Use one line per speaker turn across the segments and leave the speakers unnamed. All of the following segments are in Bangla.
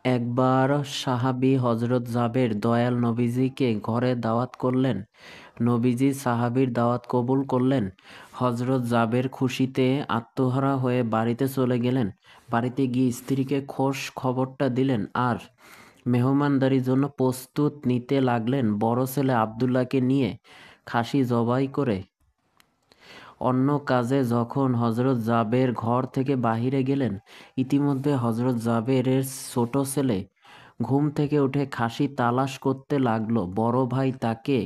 একবার সাহাবী হযরত জাবের দয়াল নবীজিকে ঘরে দাওয়াত করলেন। নবীজি সাহাবীর দাওয়াত কবুল করলেন। হযরত জাবের খুশিতে আত্মহারা হয়ে বাড়িতে চলে গেলেন। বাড়িতে গিয়ে স্ত্রীকে খোশ খবরটা দিলেন আর মেহমানদারির জন্য প্রস্তুত নিতে লাগলেন। বড় ছেলে আব্দুল্লাহকে নিয়ে খাসি জবাই করে অন্য কাজে যখন হযরত জাবের ঘর থেকে বাহিরে গেলেন, ইতিমধ্যে হযরত জাবেরের ছোট ছেলে ঘুম থেকে উঠে খাসি তালাশ করতে লাগলো। বড় ভাই তাকে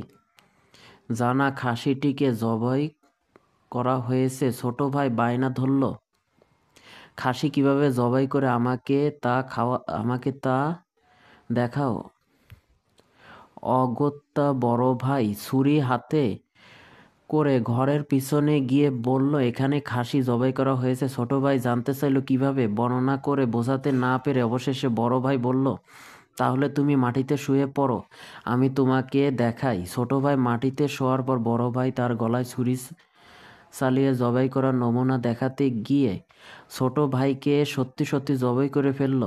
জানা খাসিটিকে জবাই করা হয়েছে। ছোট ভাই বায়না ধরল, খাসি কিভাবে জবাই করে আমাকে তা দেখাও। অগত্যা বড় ভাই ছুরি হাতে করে ঘরের পিছনে গিয়ে বলল, এখানে খাসি জবাই করা হয়েছে। ছোট ভাই জানতে চাইল কিভাবে, বর্ণনা করে বোঝাতে না পেরে অবশেষে বড় ভাই বলল, তাহলে তুমি মাটিতে শুয়ে পড়ো, আমি তোমাকে দেখাই। ছোট ভাই মাটিতে শোয়ার পর বড় ভাই তার গলায় ছুরি চালিয়ে জবাই করার নমুনা দেখাতে গিয়ে ছোট ভাইকে সত্যি সত্যি জবাই করে ফেলল।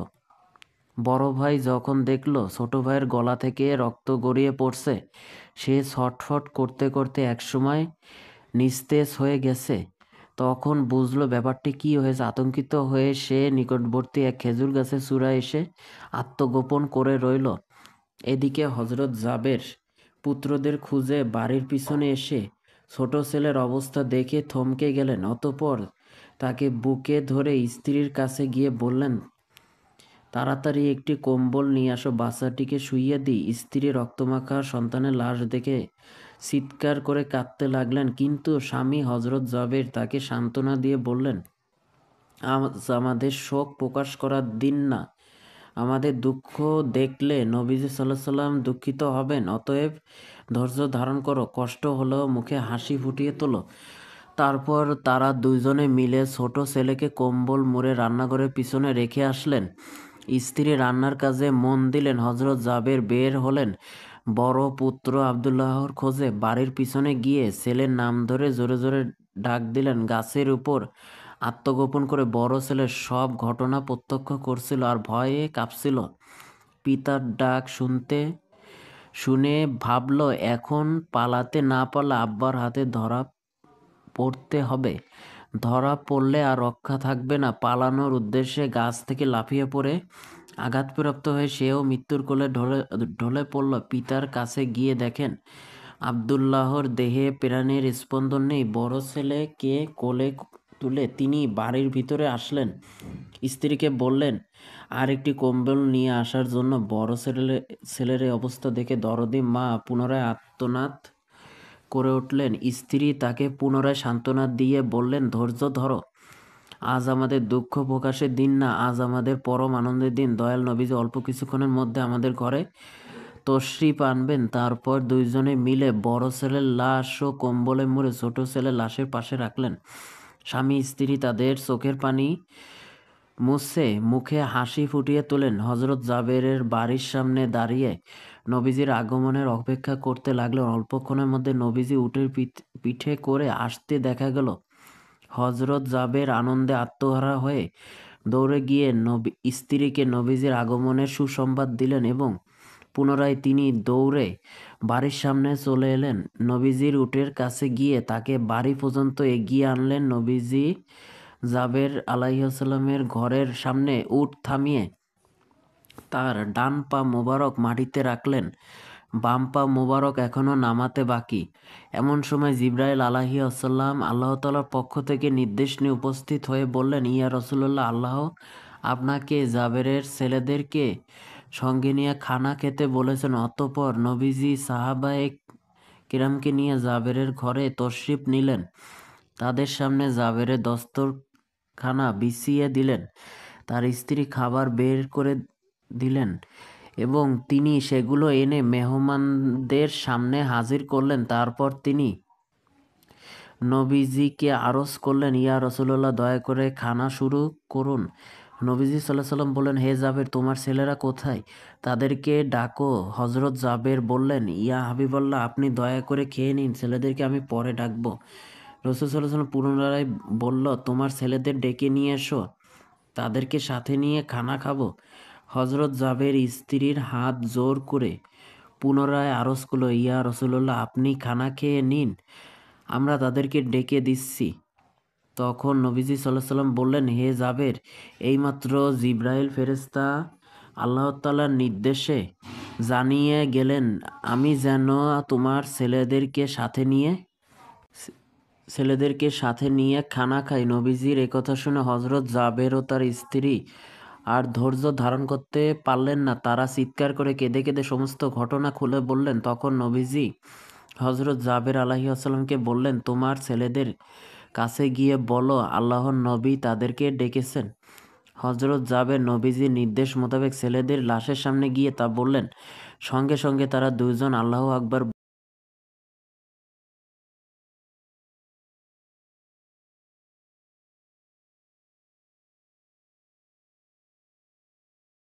বড় ভাই যখন দেখল ছোট ভাইয়ের গলা থেকে রক্ত গড়িয়ে পড়ছে, সে ছটফট করতে করতে একসময় নিস্তেজ হয়ে গেছে। তখন বুঝলো ব্যাপারটি কী হয়েছে। আতঙ্কিত হয়ে সে নিকটবর্তী এক খেজুর গাছের চূড়ায় এসে আত্মগোপন করে রইল। এদিকে হযরত জাবের পুত্রদের খুঁজে বাড়ির পিছনে এসে ছোট ছেলের অবস্থা দেখে থমকে গেলেন। অতঃপর তাকে বুকে ধরে স্ত্রীর কাছে গিয়ে বললেন, তাড়াতাড়ি একটি কম্বল নিয়ে আসো, বাচ্চাটিকে শুইয়ে দিই। স্ত্রী রক্তমাখা সন্তানের লাশ দেখে চিৎকার করে কাঁদতে লাগলেন। কিন্তু স্বামী হযরত জাবের তাকে সান্ত্বনা দিয়ে বললেন, আজ আমাদের শোক প্রকাশ করার দিন না, আমাদের দুঃখ দেখলে নবীজি সাল্লাল্লাহু আলাইহি সাল্লাম দুঃখিত হবেন। অতএব ধৈর্য ধারণ করো, কষ্ট হলেও মুখে হাসি ফুটিয়ে তোলো। তারপর তারা দুইজনে মিলে ছোট ছেলেকে কম্বল মুড়ে রান্নাঘরের পিছনে রেখে আসলেন। স্ত্রী রান্নার কাজে মন দিলেন। হযরত জাবের বের হলেন বড় পুত্র আব্দুল্লাহর খোঁজে। বাড়ির পিছনে গিয়ে ছেলের নাম ধরে জোরে জোরে ডাক দিলেন। গাছের উপর আত্মগোপন করে বড় ছেলে সব ঘটনা প্রত্যক্ষ করছিল আর ভয়ে কাঁপছিল। পিতার ডাক শুনে ভাবল, এখন পালাতে না পারলে আব্বার হাতে ধরা পড়তে হবে। ধরা পড়লে আর রক্ষা থাকবে না। পালানোর উদ্দেশ্যে গাছ থেকে লাফিয়ে পড়ে আঘাতপ্রাপ্ত হয়ে সেও মৃত্যুর কোলে ঢলে পড়ল। পিতার কাছে গিয়ে দেখেন আব্দুল্লাহর দেহে প্রাণের স্পন্দন নেই। বড় ছেলেকে কোলে তুলে তিনি বাড়ির ভিতরে আসলেন। স্ত্রীকে বললেন আর একটি কম্বল নিয়ে আসার জন্য। বড় ছেলের এই অবস্থা দেখে দরদি মা পুনরায় আর্তনাদ করে উঠলেন। স্ত্রী তাকে পুনরায় সান্ত্বনা দিয়ে বললেন, ধৈর্য ধরো, আজ আমাদের দুঃখ প্রকাশের দিন না, আজ আমাদের পরম আনন্দের দিন। দয়াল নবীজি অল্প কিছুক্ষণের মধ্যে আমাদের ঘরে তশরিফ আনবেন। তারপর দুইজনে মিলে বড় ছেলের লাশ ও কম্বলে মুড়ে ছোট ছেলের লাশের পাশে রাখলেন। স্বামী স্ত্রী তাদের চোখের পানি মুছে মুখে হাসি ফুটিয়ে তোলেন। হযরত জাবেরের বাড়ির সামনে দাঁড়িয়ে নবীজির আগমনের অপেক্ষা করতে লাগলেন। অল্পক্ষণের মধ্যে নবীজি উটের পিঠে করে আসতে দেখা গেল। হযরত জাবের আনন্দে আত্মহারা হয়ে দৌড়ে গিয়ে স্ত্রীকে নবীজির আগমনের সুসংবাদ দিলেন এবং পুনরায় তিনি দৌড়ে বাড়ির সামনে চলে এলেন। নবীজির উটের কাছে গিয়ে তাকে বাড়ি পর্যন্ত এগিয়ে আনলেন। নবীজি জাবের আলাইহিসসালামের ঘরের সামনে উট থামিয়ে তার ডান পা মোবারক মাটিতে রাখলেন, বাম পা মোবারক এখনও নামাতে বাকি। এমন সময় জিবরাইল আলাইহিসসালাম আল্লাহ তাআলার পক্ষ থেকে নির্দেশ নিয়ে উপস্থিত হয়ে বললেন, ইয়া রাসূলুল্লাহ, আল্লাহ আপনাকে জাবেরের ছেলেদেরকে সঙ্গে নিয়ে খানা খেতে বলেছেন। অতঃপর নবীজি সাহাবায়ে কিরামকে নিয়ে জাবেরের ঘরে তশরিফ নিলেন। তাদের সামনে জাবেরের দস্তরখানা বিছিয়ে দিলেন। তার স্ত্রী খাবার বের করে দিলেন এবং তিনি সেগুলো এনে মেহমানদের সামনে হাজির করলেন। তারপর তিনি নবীজিকে আরজ করলেন, ইয়া রাসূলুল্লাহ, দয়া করে খানা শুরু করুন। নবীজি সাল্লাল্লাহু আলাইহি ওয়াসাল্লাম বললেন, হে জাবের, তোমার ছেলেরা কোথায়? তাদেরকে ডাকো। হযরত জাবের বললেন, ইয়া হাবিবাল্লাহ, আপনি দয়া করে খেয়ে নিন, ছেলেদেরকে আমি পরে ডাকব। রাসূল সাল্লাল্লাহু আলাইহি ওয়াসাল্লাম পুনরায় বলল, তোমার ছেলেদের ডেকে নিয়ে এসো, তাদেরকে সাথে নিয়ে খানা খাবো। হযরত জাবের স্ত্রীর হাত জোর করে পুনরায় আরজ করল, ইয়া রাসূলুল্লাহ, আপনি খানা খেয়ে নিন, আমরা তাদেরকে ডেকে দিচ্ছি। তখন নবীজি সাল্লাল্লাহু আলাইহি সাল্লাম বললেন, হে জাবের, এইমাত্র জিবরাইল ফেরেশতা আল্লাহ তাআলার নির্দেশে জানিয়ে গেলেন আমি যেন তোমার ছেলেদেরকে সাথে নিয়ে খানা খাই। নবীজির একথা শুনে হযরত জাবের ও তার স্ত্রী আর ধৈর্য ধারণ করতে পারলেন না। তারা চিৎকার করে কেঁদে কেঁদে সমস্ত ঘটনা খুলে বললেন। তখন নবীজি হযরত জাবের আলাইহিসসালামকে বললেন, তোমার ছেলেদের কাছে গিয়ে বলো আল্লাহর নবী তাদেরকে ডেকেছেন। হযরত জাবের নবীজির নির্দেশ মোতাবেক ছেলেদের লাশের সামনে গিয়ে তা বললেন। সঙ্গে সঙ্গে তারা দুইজন আল্লাহু আকবার